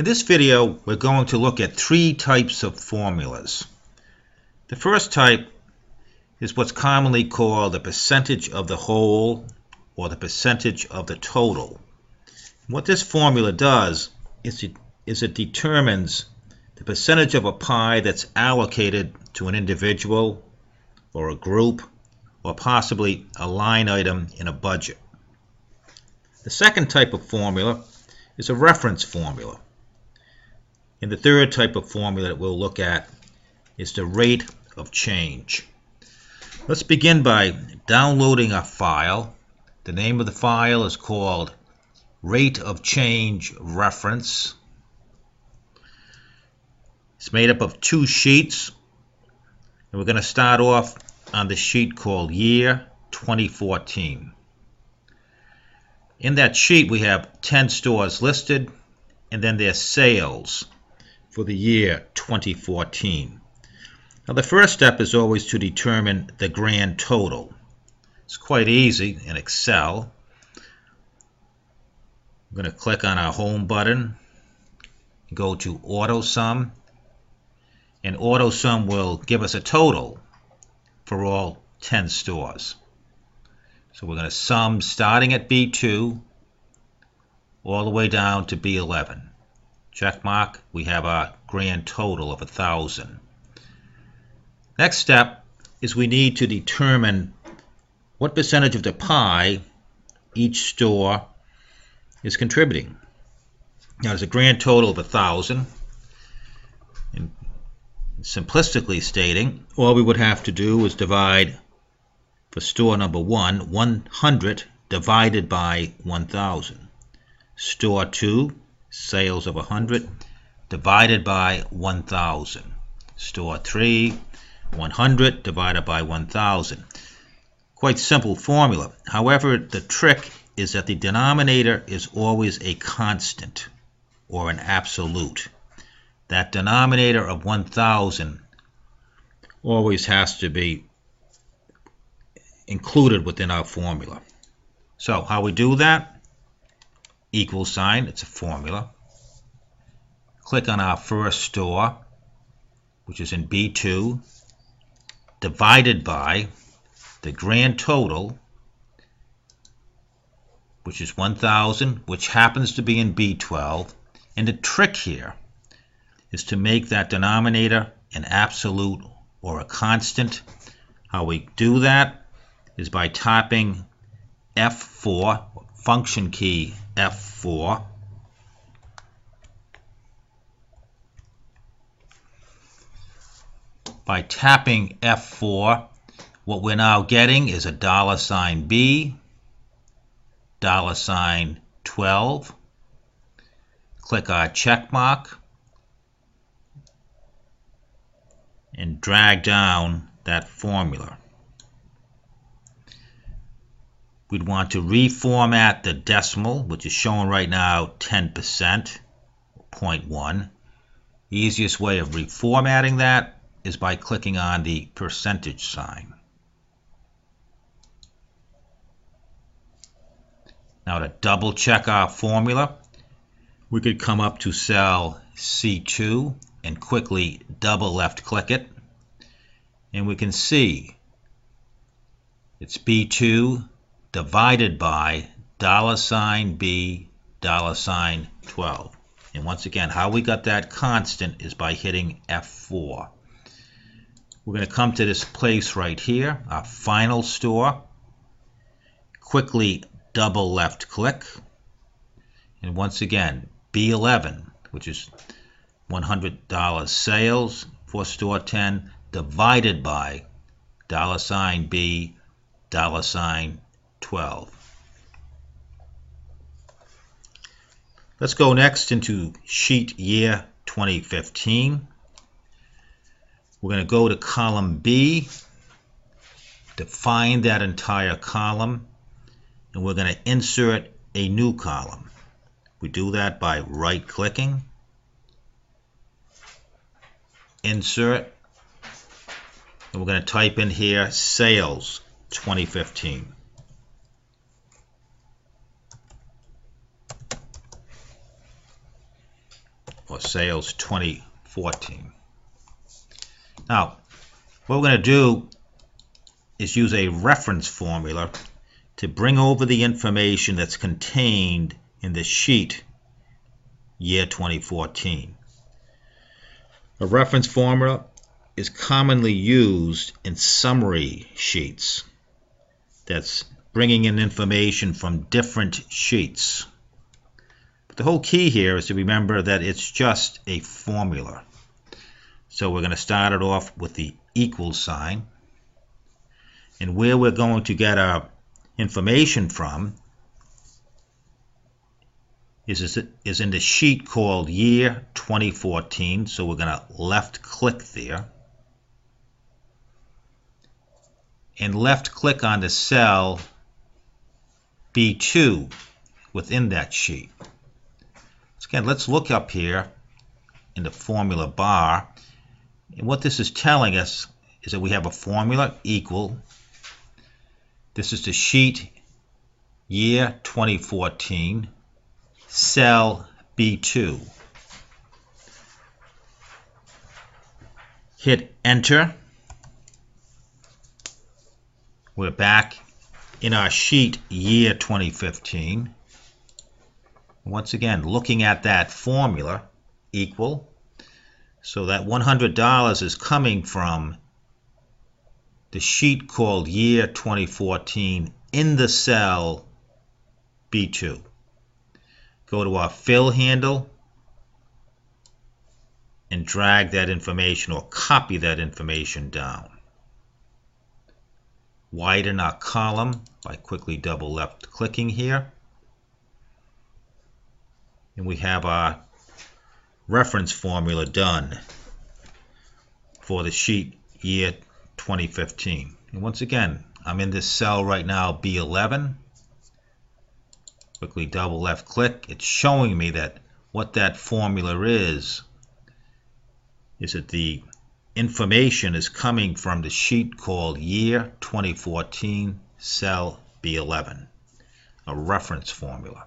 In this video, we're going to look at three types of formulas. The first type is what's commonly called the percentage of the whole or the percentage of the total. What this formula does is it determines the percentage of a pie that's allocated to an individual or a group or possibly a line item in a budget. The second type of formula is a reference formula. And the third type of formula that we'll look at is the rate of change. Let's begin by downloading a file. The name of the file is called Rate of Change Reference. It's made up of two sheets, and we're going to start off on the sheet called Year 2014. In that sheet we have 10 stores listed and then their sales for the year 2014. Now the first step is always to determine the grand total. It's quite easy in Excel. I'm going to click on our Home button, go to AutoSum, and AutoSum will give us a total for all 10 stores. So we're going to sum starting at B2 all the way down to B11. Check mark, we have our grand total of 1,000. Next step is we need to determine what percentage of the pie each store is contributing. Now there's a grand total of 1,000. And simplistically stating, all we would have to do is divide for store number 1, 100 divided by 1,000. Store 2, sales of 100 divided by 1,000. Store 3, 100 divided by 1,000. Quite simple formula. However, the trick is that the denominator is always a constant or an absolute. That denominator of 1,000 always has to be included within our formula. So how we do that? Equal sign, it's a formula. Click on our first store, which is in B2, divided by the grand total, which is 1,000, which happens to be in B12. And the trick here is to make that denominator an absolute or a constant. How we do that is by typing F4, function key F4, by tapping F4, what we're now getting is a $B, $12. Click our check mark and drag down that formula. We'd want to reformat the decimal, which is shown right now 10%, 0.1. The easiest way of reformatting that is by clicking on the percentage sign. Now to double check our formula, we could come up to cell C2 and quickly double left click it, and we can see it's B2 divided by $B, $12. And once again, how we got that constant is by hitting F4. We're going to come to this place right here, our final store. Quickly double left click. And once again, B11, which is $100 sales for store 10, divided by $B, $12. Let's go next into sheet year 2015. We're going to go to column B, define that entire column, and we're going to insert a new column. We do that by right clicking, insert, and we're going to type in here sales 2015. or sales 2014. Now, what we're going to do is use a reference formula to bring over the information that's contained in the sheet year 2014. A reference formula is commonly used in summary sheets. That's bringing in information from different sheets. But the whole key here is to remember that it's just a formula. So we're going to start it off with the equal sign. And where we're going to get our information from is in the sheet called year 2014. So we're going to left click there. And left click on the cell B2 within that sheet. So again, let's look up here in the formula bar. And what this is telling us is that we have a formula equal. This is the sheet year 2014, cell B2. Hit enter. We're back in our sheet year 2015. Once again, looking at that formula equal. So that $100 is coming from the sheet called year 2014 in the cell B2. Go to our fill handle and drag that information or copy that information down. Widen our column by quickly double left clicking here. And we have our reference formula done for the sheet year 2015. And once again, I'm in this cell right now, B11. Quickly double left click. It's showing me that what that formula is that the information is coming from the sheet called year 2014, cell B11, a reference formula.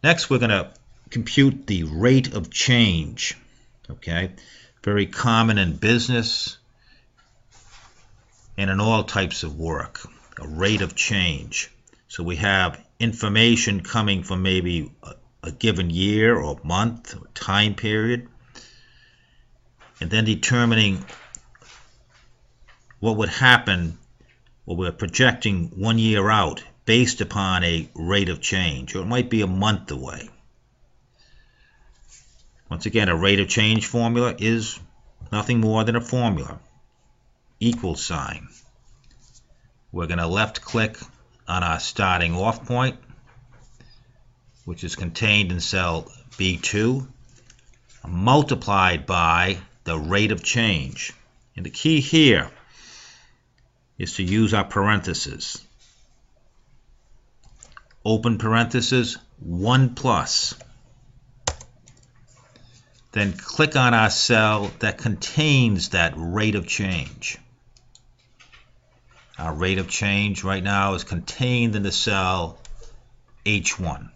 Next, we're going to compute the rate of change. Okay, very common in business and in all types of work, a rate of change. So we have information coming from maybe a given year or month or time period, and then determining what would happen, or we're projecting 1 year out based upon a rate of change, or it might be a month away. Once again, a rate of change formula is nothing more than a formula. Equal sign. We're going to left click on our starting off point, which is contained in cell B2, multiplied by the rate of change. And the key here is to use our parentheses. Open parentheses, 1 plus. Then click on our cell that contains that rate of change. Our rate of change right now is contained in the cell H1.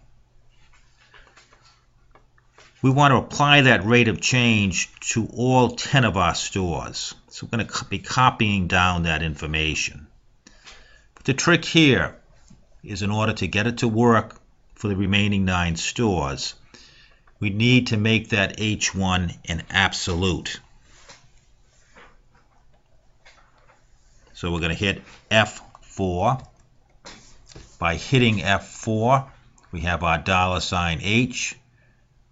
We want to apply that rate of change to all 10 of our stores. So we're going to be copying down that information. But the trick here is, in order to get it to work for the remaining 9 stores, we need to make that H1 an absolute. So we're going to hit F4. By hitting F4, we have our $H,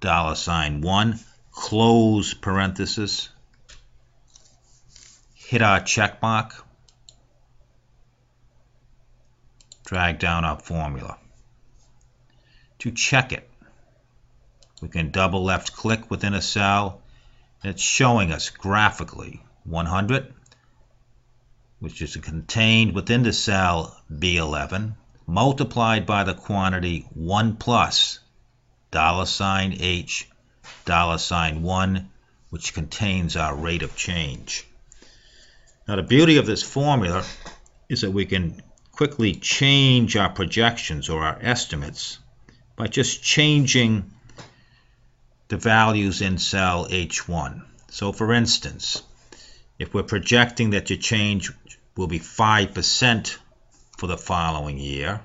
$1, close parenthesis, hit our check mark, drag down our formula. To check it, we can double left click within a cell, and it's showing us graphically 100, which is contained within the cell B11, multiplied by the quantity 1 plus $H, $1, which contains our rate of change. Now, the beauty of this formula is that we can quickly change our projections or our estimates by just changing the values in cell H1. So for instance, if we're projecting that your change will be 5% for the following year,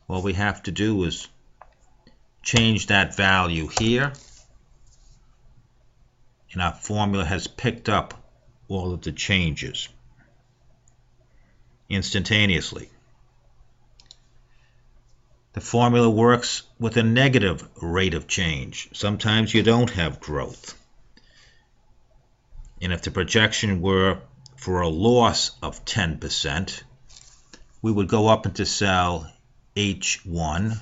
all we have to do is change that value here, and our formula has picked up all of the changes instantaneously. The formula works with a negative rate of change. Sometimes you don't have growth. And if the projection were for a loss of 10%, we would go up into cell H1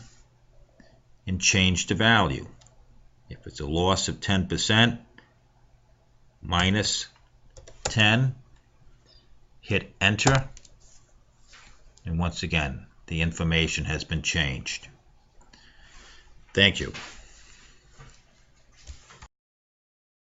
and change the value. If it's a loss of 10%, minus 10, hit enter, and once again, the information has been changed. Thank you.